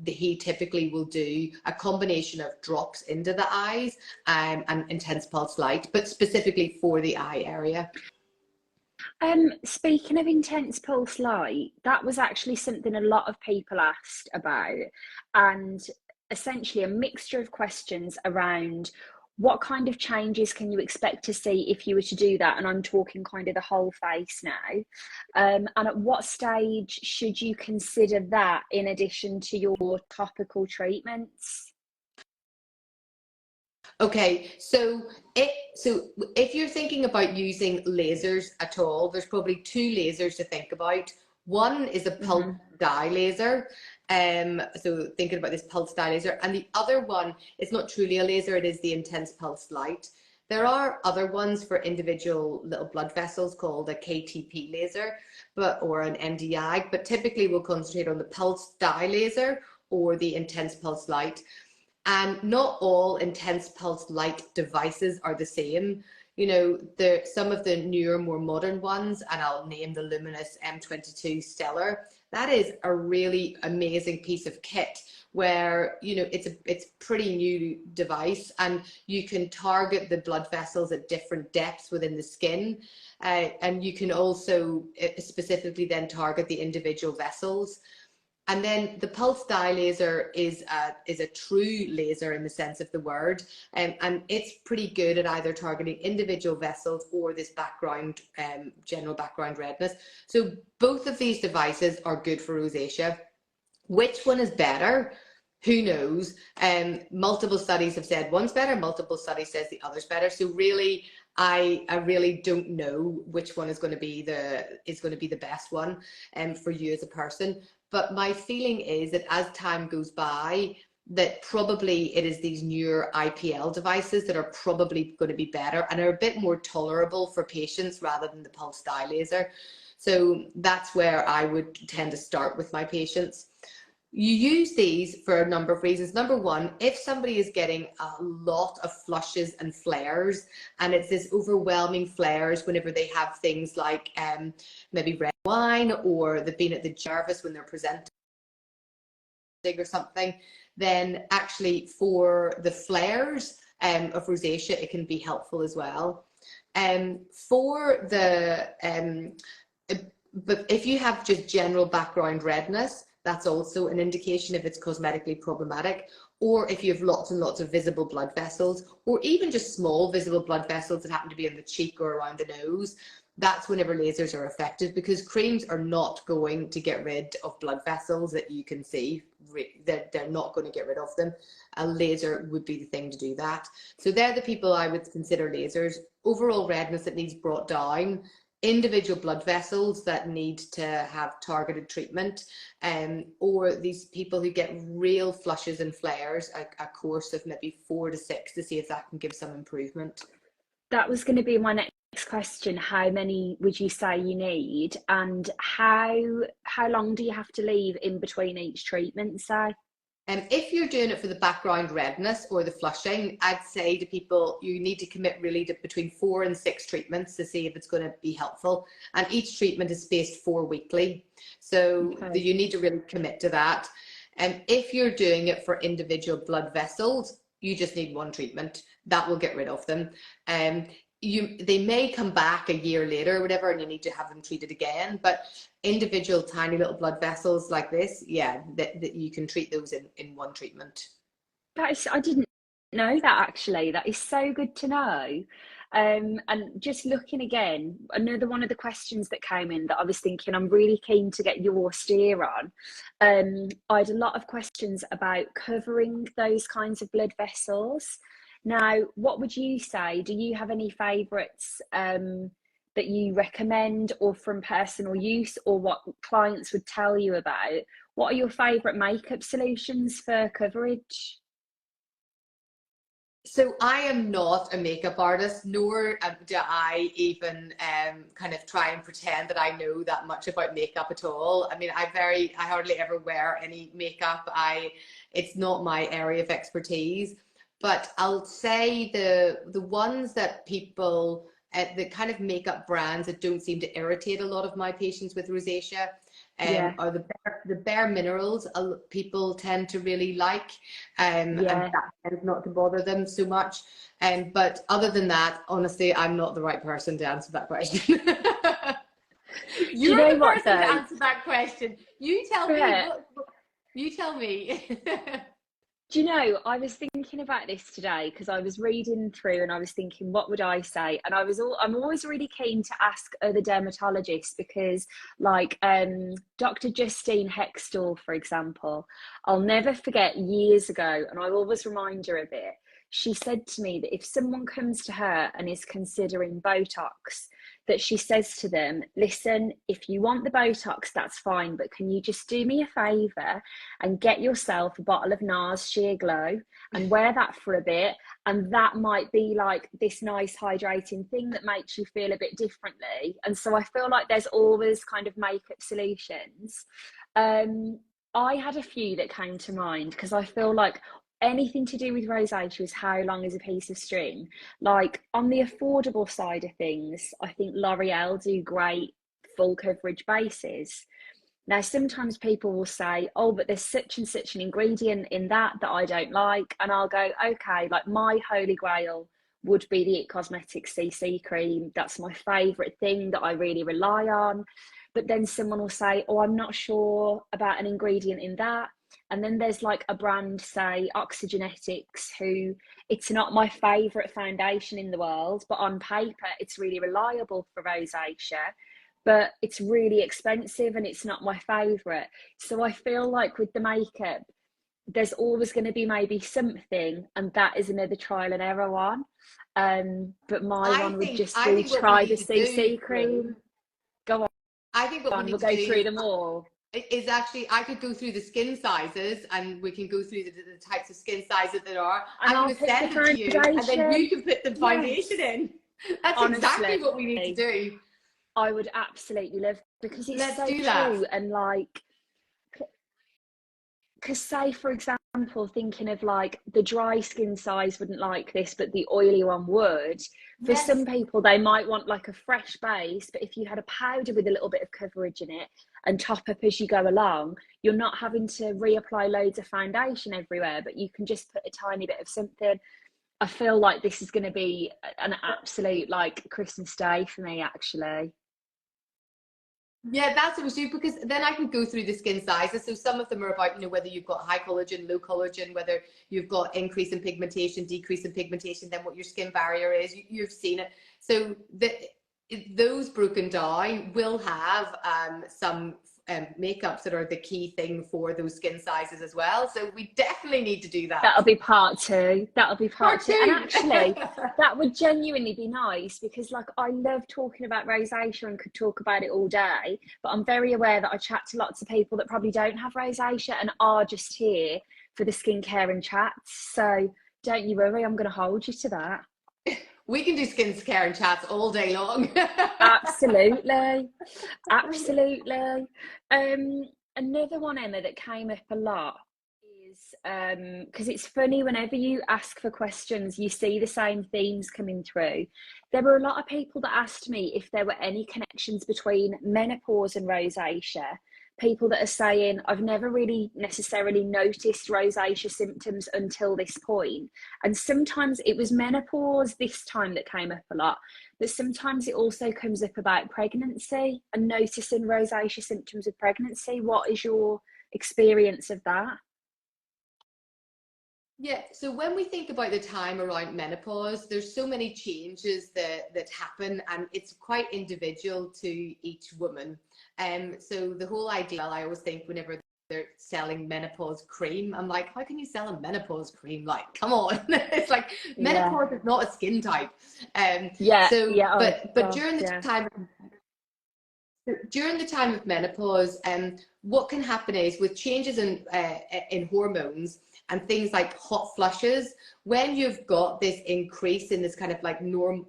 he typically will do a combination of drops into the eyes and intense pulse light, but specifically for the eye area. Speaking of intense pulse light, that was actually something a lot of people asked about, and essentially a mixture of questions around what kind of changes can you expect to see if you were to do that, and I'm talking kind of the whole face now, and at what stage should you consider that in addition to your topical treatments? Okay, so if you're thinking about using lasers at all, there's probably two lasers to think about. One is a pulse Mm-hmm. dye laser. So thinking about this pulse dye laser, and the other one is not truly a laser, it is the intense pulse light. There are other ones for individual little blood vessels called a KTP laser, or an NDI, but typically we'll concentrate on the pulse dye laser or the intense pulse light. And not all intense pulse light devices are the same. You know, some of the newer, more modern ones, and I'll name the Luminous M22 Stellar. That is a really amazing piece of kit where, you know, it's a pretty new device, and you can target the blood vessels at different depths within the skin. And you can also specifically then target the individual vessels. And then the pulse dye laser is a true laser in the sense of the word, and it's pretty good at either targeting individual vessels or this background, general background redness. So both of these devices are good for rosacea. Which one is better? Who knows? Multiple studies have said one's better, multiple studies says the other's better. So really, I really don't know which one is going to be the best one for you as a person. But my feeling is that as time goes by, that probably it is these newer IPL devices that are probably going to be better and are a bit more tolerable for patients rather than the pulse dye laser. So that's where I would tend to start with my patients. You use these for a number of reasons. Number one, if somebody is getting a lot of flushes and flares, and it's this overwhelming flares whenever they have things like maybe red wine, or they've been at the nervous when they're presenting or something, then actually for the flares of rosacea, it can be helpful as well. But if you have just general background redness, that's also an indication if it's cosmetically problematic, or if you have lots and lots of visible blood vessels, or even just small visible blood vessels that happen to be in the cheek or around the nose. That's whenever lasers are effective, because creams are not going to get rid of blood vessels that you can see. They're not going to get rid of them. A laser would be the thing to do that. So they're the people I would consider lasers. Overall redness that needs brought down, individual blood vessels that need to have targeted treatment, or these people who get real flushes and flares, a course of maybe 4 to 6 to see if that can give some improvement. That was going to be my next question. How many would you say you need, and how long do you have to leave in between each treatment, say? If you're doing it for the background redness or the flushing, I'd say to people, you need to commit really to between 4 and 6 treatments to see if it's going to be helpful. And each treatment is spaced 4 weekly. So Okay. you need to really commit to that. And if you're doing it for individual blood vessels, you just need 1 treatment. That will get rid of them. They may come back a year later or whatever, and you need to have them treated again. But individual tiny little blood vessels like this, yeah, that you can treat those in 1 treatment. I didn't know that actually. That is so good to know. And just looking again, another one of the questions that came in that I was thinking I'm really keen to get your steer on. I had a lot of questions about covering those kinds of blood vessels. Now, what would you say? Do you have any favourites that you recommend, or from personal use, or what clients would tell you about? What are your favourite makeup solutions for coverage? So I am not a makeup artist, nor do I even kind of try and pretend that I know that much about makeup at all. I mean, I hardly ever wear any makeup. It's not my area of expertise. But I'll say the ones that people, the kind of makeup brands that don't seem to irritate a lot of my patients with rosacea, Yeah, are the bare minerals. People tend to really like, and yeah. that tends not to bother them so much. But other than that, honestly, I'm not the right person to answer that question. Do you You're know the what person to though? answer that question. You tell me Yeah. what. You tell me. Do you know, I was thinking about this today because I was reading through and I was thinking, what would I say? And I'm always really keen to ask other dermatologists because, like, Dr. Justine Hextall, for example, I'll never forget years ago, and I'll always remind her of it. She said to me that if someone comes to her and is considering Botox, that she says to them, listen, if you want the Botox, that's fine, but can you just do me a favour and get yourself a bottle of NARS Sheer Glow and wear that for a bit, and that might be like this nice hydrating thing that makes you feel a bit differently. And so I feel like there's always kind of makeup solutions. I had a few that came to mind because I feel like anything to do with rosacea is how long is a piece of string. Like on the affordable side of things, I think L'Oreal do great full coverage bases. Now, sometimes people will say, oh, but there's such and such an ingredient in that I don't like. And I'll go, okay, like my holy grail would be the It Cosmetics CC cream. That's my favourite thing that I really rely on. But then someone will say, oh, I'm not sure about an ingredient in that. And then there's like a brand, say Oxygenetics, who it's not my favourite foundation in the world, but on paper, it's really reliable for rosacea, but it's really expensive and it's not my favourite. So I feel like with the makeup, there's always going to be maybe something, and that is another trial and error one. But my one would just I be think what we try the need to do, CC cream. Go I think what we on, need we'll to go through do them all. is actually, I could go through the skin sizes and we can go through the types of skin sizes that there are. And I'm I'll going to pick the send them to you and then you foundation. can put the foundation Yes, in. That's honestly, exactly what we need to do. I would absolutely love, because it's Let's so do that. true. And like, because say for example, thinking of like the dry skin size wouldn't like this, but the oily one would. For some Yes. people, they might want like a fresh base, but if you had a powder with a little bit of coverage in it and top up as you go along, you're not having to reapply loads of foundation everywhere, but you can just put a tiny bit of something. I feel like this is going to be an absolute like Christmas day for me, actually. Yeah, that's what we do, because then I can go through the skin sizes. So some of them are about, whether you've got high collagen, low collagen, whether you've got increase in pigmentation, decrease in pigmentation, then what your skin barrier is. You've seen it. So those broken down will have some makeups that are the key thing for those skin sizes as well. So we definitely need to do that. That'll be part two. That'll be part two. And Part actually, two. that would genuinely be nice, because like I love talking about rosacea and could talk about it all day, but I'm very aware that I chat to lots of people that probably don't have rosacea and are just here for the skincare and chats. So don't you worry, I'm going to hold you to that. We can do skincare and chats all day long. Absolutely. Absolutely. Another one, Emma, that came up a lot is because it's funny, whenever you ask for questions, you see the same themes coming through. There were a lot of people that asked me if there were any connections between menopause and rosacea. People that are saying, I've never really necessarily noticed rosacea symptoms until this point. And sometimes it was menopause this time that came up a lot, but sometimes it also comes up about pregnancy and noticing rosacea symptoms of pregnancy. What is your experience of that? Yeah, so when we think about the time around menopause, there's so many changes that happen, and it's quite individual to each woman. So the whole idea, I always think whenever they're selling menopause cream, I'm like, how can you sell a menopause cream? Like, come on. It's like, Yeah. menopause is not a skin type. Yeah. So, Yeah. Oh but gosh. Yeah. during the time of menopause, what can happen is with changes in hormones and things like hot flushes, when you've got this increase in this kind of like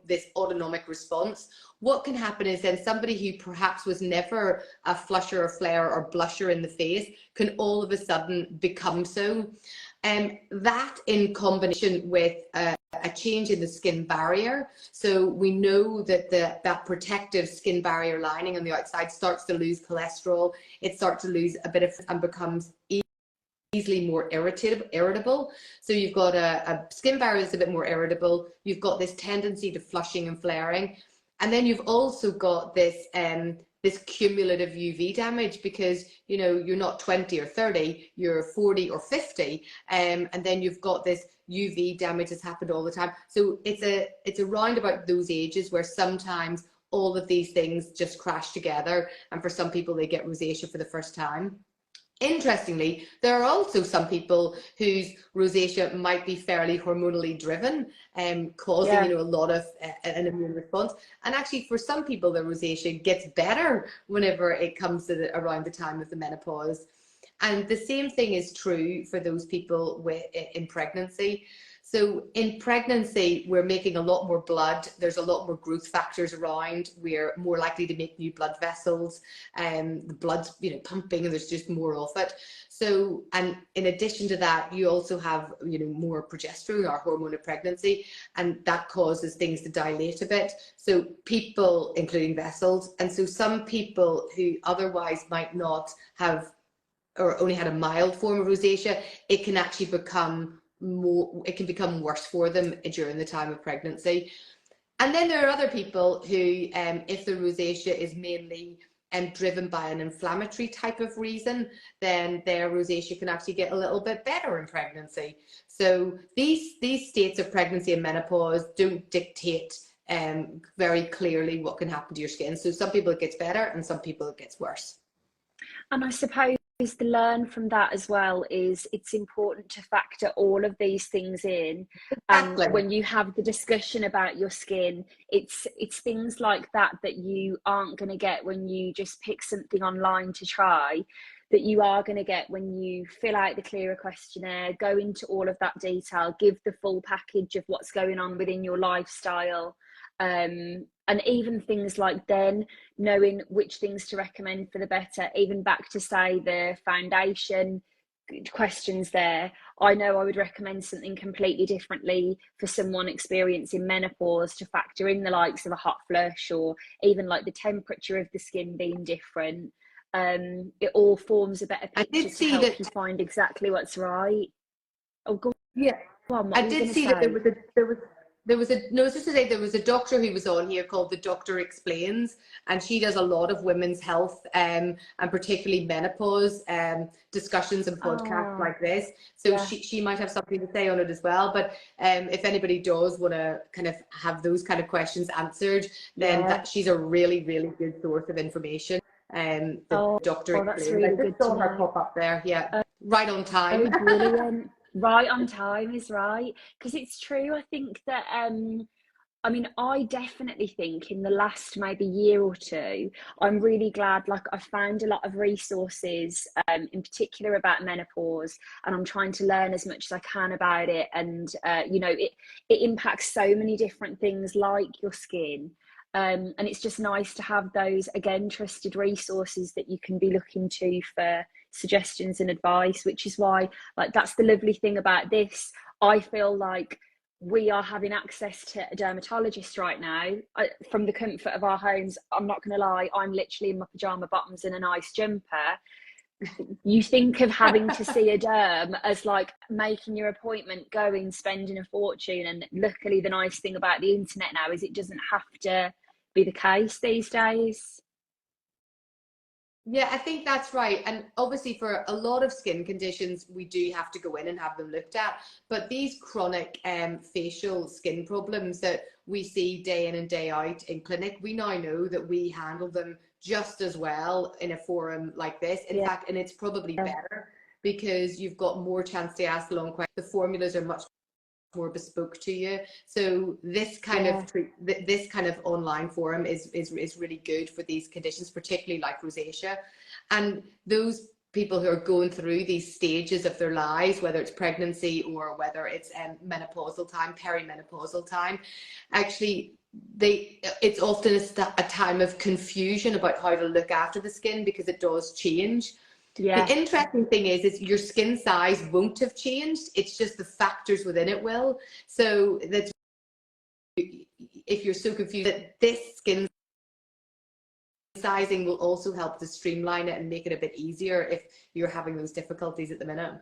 this autonomic response, what can happen is then somebody who perhaps was never a flusher or flare or blusher in the face can all of a sudden become so. And that in combination with a change in the skin barrier. So we know that that protective skin barrier lining on the outside starts to lose cholesterol. It starts to lose a bit of and becomes easily more irritable. So you've got a skin barrier that's a bit more irritable. You've got this tendency to flushing and flaring. And then you've also got this cumulative UV damage, because you're not 20 or 30, you're 40 or 50, and then you've got this UV damage that's happened all the time. So it's around about those ages where sometimes all of these things just crash together, and for some people they get rosacea for the first time. Interestingly, there are also some people whose rosacea might be fairly hormonally driven, causing Yeah. a lot of an immune response. And actually, for some people, the rosacea gets better whenever it comes to around the time of the menopause. And the same thing is true for those people in pregnancy. So in pregnancy, we're making a lot more blood. There's a lot more growth factors around. We're more likely to make new blood vessels, and the blood's pumping, and there's just more of it. So, and in addition to that, you also have more progesterone, our hormone of pregnancy, and that causes things to dilate a bit. So people, including vessels, and so some people who otherwise might not have or only had a mild form of rosacea, it can actually become worse for them during the time of pregnancy. And then there are other people who, if the rosacea is mainly driven by an inflammatory type of reason, then their rosacea can actually get a little bit better in pregnancy. So these states of pregnancy and menopause don't dictate very clearly what can happen to your skin. So some people it gets better, and some people it gets worse. And I suppose to learn from that as well is it's important to factor all of these things in. And Exactly. when you have the discussion about your skin, it's things like that you aren't going to get when you just pick something online to try, that you are going to get when you fill out the Klira questionnaire, go into all of that detail, give the full package of what's going on within your lifestyle. And even things like then knowing which things to recommend for the better, even back to say the foundation questions there. I know I would recommend something completely differently for someone experiencing menopause to factor in the likes of a hot flush, or even like the temperature of the skin being different. It all forms a better picture to help you find exactly what's right. Oh, go Yeah, on, what I were you did going to see that say? there was There was a, no, just to say, there was a doctor who was on here called the Doctor Explains, and she does a lot of women's health and particularly menopause discussions and podcasts Oh, like this. So yeah, she might have something to say on it as well. But if anybody does want to kind of have those kind of questions answered, then yeah. she's a really, really good source of information. The Oh, Doctor oh, that's Explains. I really just good to saw her know. pop up there. Yeah, right on time. Oh, brilliant. Right on time is right. Because it's true, I think that I mean, I definitely think in the last maybe year or two, I'm really glad, like I found a lot of resources, in particular about menopause, and I'm trying to learn as much as I can about it. And, you know, it impacts so many different things like your skin. And it's just nice to have those, again, trusted resources that you can be looking to for suggestions and advice, which is why, like, that's the lovely thing about this. I feel like we are having access to a dermatologist right now, from the comfort of our homes. I'm not going to lie, I'm literally in my pajama bottoms and a nice jumper. You think of having to see a derm as like making your appointment, going, spending a fortune. And luckily, the nice thing about the internet now is it doesn't have to be the case these days. Yeah, I think that's right. And obviously, for a lot of skin conditions, we do have to go in and have them looked at. But these chronic facial skin problems that we see day in and day out in clinic, we now know that we handle them just as well in a forum like this. In Yeah, fact, and it's probably better because you've got more chance to ask the long questions. The formulas are much more bespoke to you. So this kind yeah, of this kind of online forum is really good for these conditions, particularly like rosacea. And those people who are going through these stages of their lives, whether it's pregnancy or whether it's menopausal time, perimenopausal time, actually it's often a time of confusion about how to look after the skin because it does change. The yeah. interesting thing is your skin size won't have changed. It's just the factors within it will. So that's, if you're so confused, that this skin sizing will also help to streamline it and make it a bit easier if you're having those difficulties at the minute.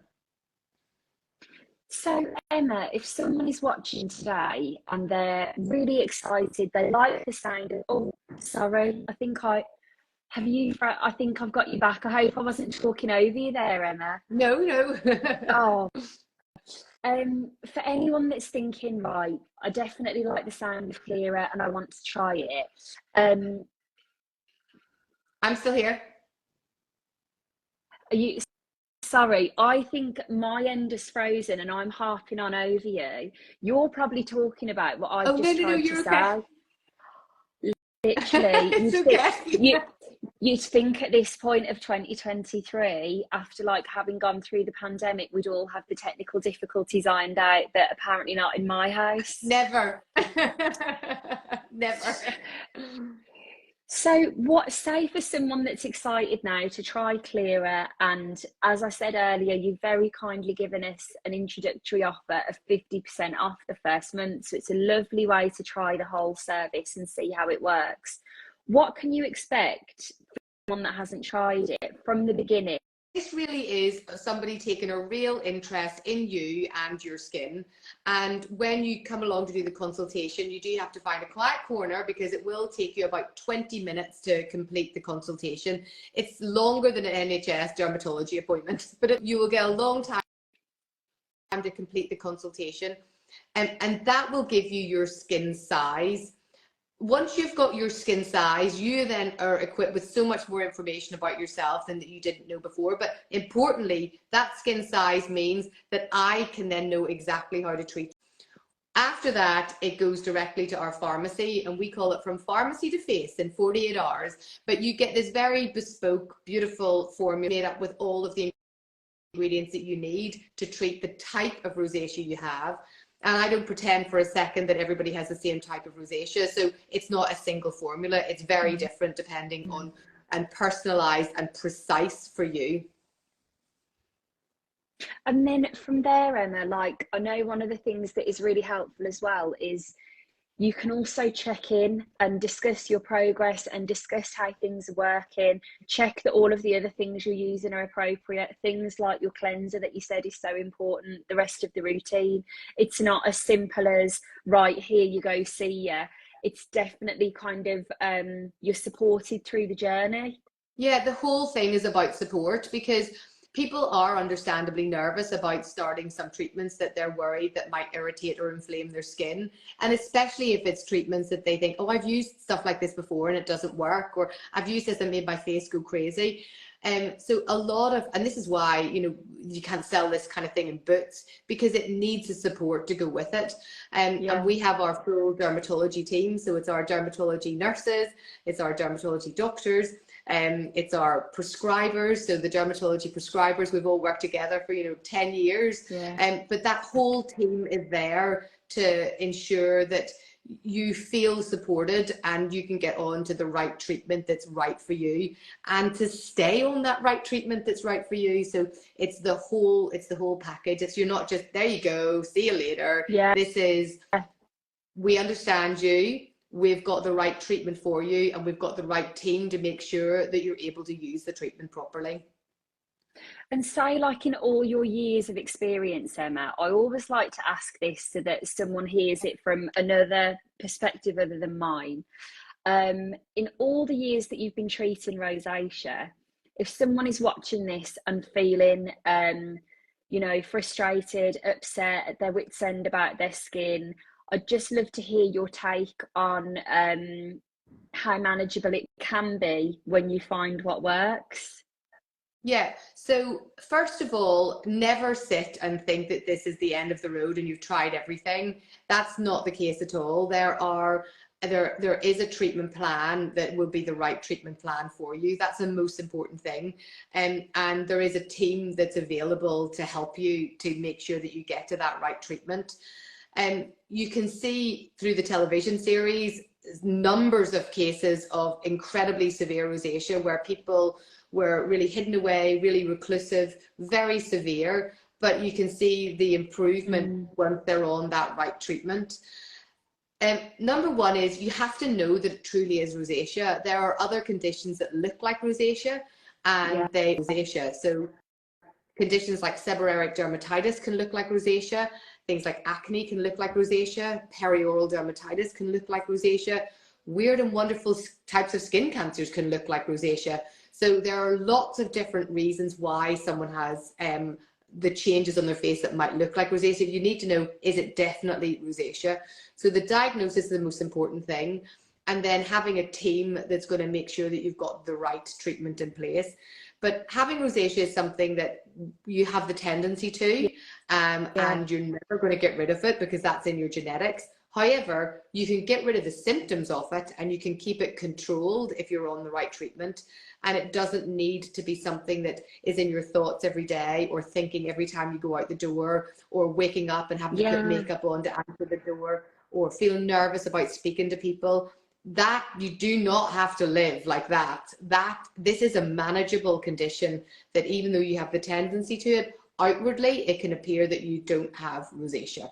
So, Emma, if someone is watching today and they're really excited, they like the sound of, oh, sorry, I think I've got you back. I hope I wasn't talking over you there, Emma. No, no. Oh, for anyone that's thinking, right, I definitely like the sound of Klira and I want to try it. I'm still here. Are you, sorry, I think my end is frozen and I'm harping on over you. You're probably talking about what I've Oh, no, just no, no, tried to you're okay. say. Literally, It's okay. you'd think at this point of 2023, after like having gone through the pandemic, we'd all have the technical difficulties ironed out, but apparently not in my house. Never. Never. So, what say for someone that's excited now to try Clearer? And as I said earlier, you've very kindly given us an introductory offer of 50% off the first month. So, it's a lovely way to try the whole service and see how it works. What can you expect for someone that hasn't tried it from the beginning? This really is somebody taking a real interest in you and your skin. And when you come along to do the consultation, you do have to find a quiet corner because it will take you about 20 minutes to complete the consultation. It's longer than an NHS dermatology appointment, but you will get a long time to complete the consultation. And that will give you your skin size. Once you've got your skin size, you then are equipped with so much more information about yourself than that you didn't know before. But importantly, that skin size means that I can then know exactly how to treat. After that, it goes directly to our pharmacy, and we call it from pharmacy to face in 48 hours. But you get this very bespoke, beautiful formula made up with all of the ingredients that you need to treat the type of rosacea you have. And I don't pretend for a second that everybody has the same type of rosacea. So it's not a single formula. It's very different depending on, and personalized and precise for you. And then from there, Emma, like I know one of the things that is really helpful as well is you can also check in and discuss your progress and discuss how things are working. Check that all of the other things you're using are appropriate. Things like your cleanser that you said is so important, the rest of the routine. It's not as simple as, right, here you go, see ya. It's definitely kind of, you're supported through the journey. Yeah, the whole thing is about support, because people are understandably nervous about starting some treatments that they're worried that might irritate or inflame their skin. And especially if it's treatments that they think, oh, I've used stuff like this before and it doesn't work, or I've used this and made my face go crazy. So a lot of, and this is why, you know, you can't sell this kind of thing in books, because it needs the support to go with it. And we have our full dermatology team. So it's our dermatology nurses, it's our dermatology doctors, it's our prescribers. So the dermatology prescribers, we've all worked together for, 10 years. But that whole team is there to ensure that you feel supported and you can get on to the right treatment that's right for you, and to stay on that right treatment that's right for you. So it's the whole package. You're not just, there you go, see you later. This is, we understand you, we've got the right treatment for you, and we've got the right team to make sure that you're able to use the treatment properly. And say, like, in all your years of experience, Emma, I always like to ask this so that someone hears it from another perspective other than mine. In all the years that you've been treating rosacea, if someone is watching this and feeling, frustrated, upset, at their wits' end about their skin, I'd just love to hear your take on how manageable it can be when you find what works. Yeah, so first of all, never sit and think that this is the end of the road and you've tried everything. That's not the case at all. There is a treatment plan that will be the right treatment plan for you. That's the most important thing. And there is a team that's available to help you to make sure that you get to that right treatment. And you can see through the television series numbers of cases of incredibly severe rosacea where people were really hidden away, really reclusive, very severe, but you can see the improvement once they're on that right treatment. Number one is you have to know that it truly is rosacea. There are other conditions that look like rosacea and they rosacea. So conditions like seborrheic dermatitis can look like rosacea. Things like acne can look like rosacea. Perioral dermatitis can look like rosacea. Weird and wonderful types of skin cancers can look like rosacea. So there are lots of different reasons why someone has the changes on their face that might look like rosacea. You need to know, is it definitely rosacea? So the diagnosis is the most important thing. And then having a team that's going to make sure that you've got the right treatment in place. But having rosacea is something that you have the tendency to, and you're never going to get rid of it because that's in your genetics. However, you can get rid of the symptoms of it and you can keep it controlled if you're on the right treatment. And it doesn't need to be something that is in your thoughts every day, or thinking every time you go out the door, or waking up and having to put makeup on to answer the door, or feeling nervous about speaking to people. That you do not have to live like that. This is a manageable condition that even though you have the tendency to it, outwardly it can appear that you don't have rosacea.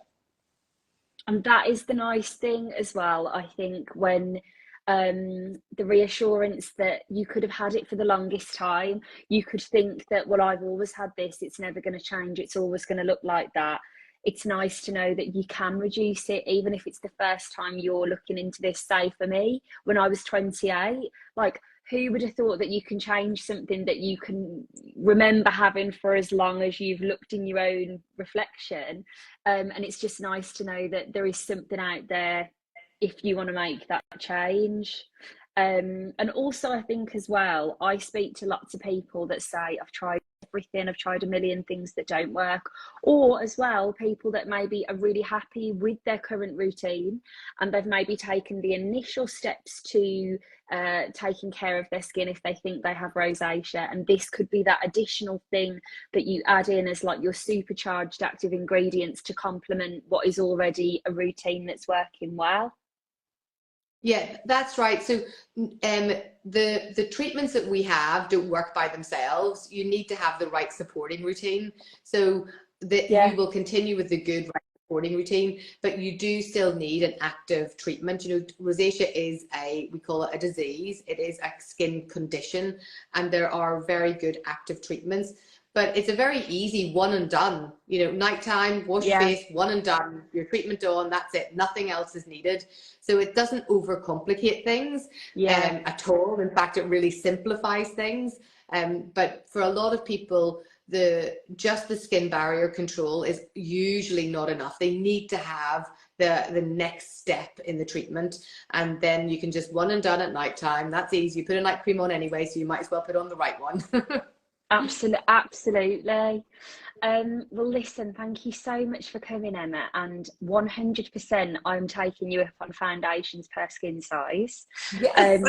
And that is the nice thing as well, I think, when the reassurance that you could have had it for the longest time. You could think that, well, I've always had this, it's never going to change, it's always going to look like that. It's nice to know that you can reduce it, even if it's the first time you're looking into this. Say for me, when I was 28, like, who would have thought that you can change something that you can remember having for as long as you've looked in your own reflection? And it's just nice to know that there is something out there if you want to make that change. And also, I think as well, I speak to lots of people that say, I've tried everything, I've tried a million things that don't work. Or as well, people that maybe are really happy with their current routine and they've maybe taken the initial steps to taking care of their skin if they think they have rosacea, and this could be that additional thing that you add in as like your supercharged active ingredients to complement what is already a routine that's working well. Yeah, that's right. So the treatments that we have don't work by themselves. You need to have the right supporting routine. So that you will continue with the good right morning routine, but you do still need an active treatment. You know, rosacea is we call it a disease. It is a skin condition, and there are very good active treatments. But it's a very easy one and done. You know, nighttime, wash your face, one and done. Your treatment done. That's it. Nothing else is needed. So it doesn't overcomplicate things at all. In fact, it really simplifies things. But for a lot of people, just the skin barrier control is usually not enough. They need to have the next step in the treatment, and then you can just one and done at nighttime. That's easy. You put a night cream on anyway, so you might as well put on the right one. Absolutely. Well, listen, thank you so much for coming, Emma, and 100% I'm taking you up on foundations per skin size. Yes.